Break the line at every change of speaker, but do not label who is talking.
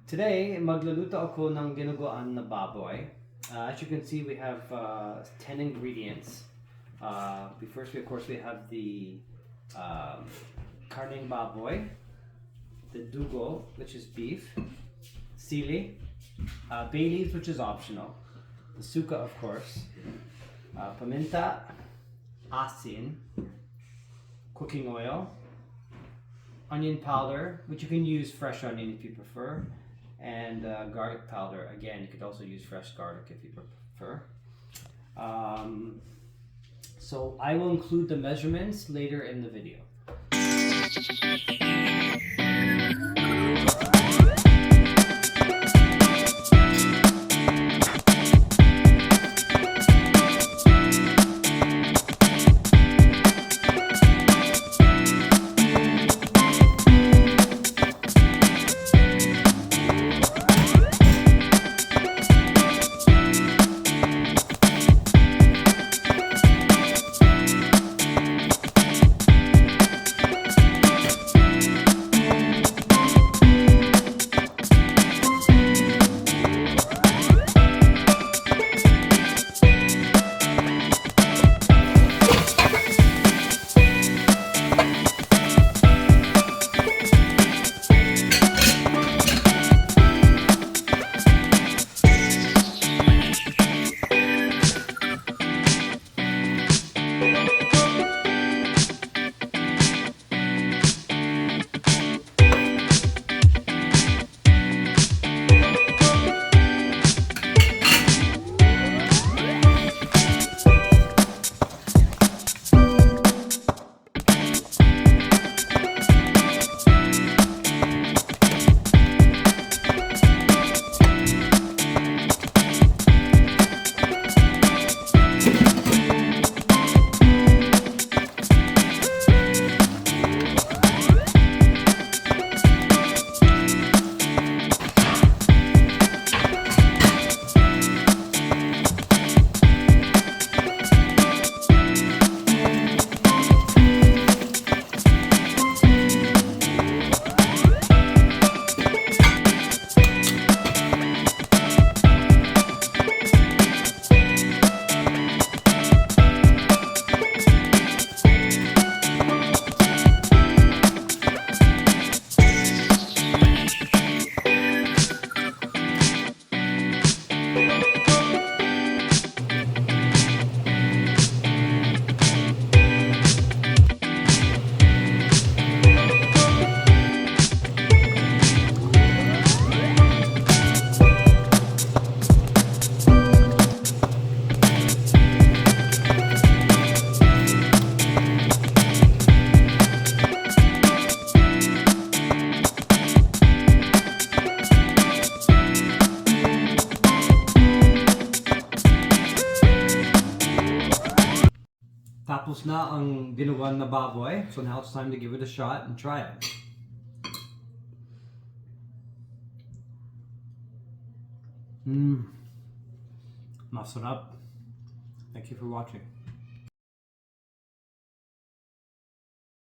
Today, magluluto ako ng dinuguan na baboy. As you can see, we have 10 ingredients. Of course, we have the karneng baboy, the dugo, which is beef, sili, bay leaves, which is optional, the suka, of course, paminta, asin, cooking oil, onion powder, which you can use fresh onion if you prefer, and garlic powder. Again, you could also use fresh garlic if you prefer. So I will include the measurements later in the video. Tapos na ang dinuguan na baboy, so now it's time to give it a shot and try it. Masarap. Thank you for watching.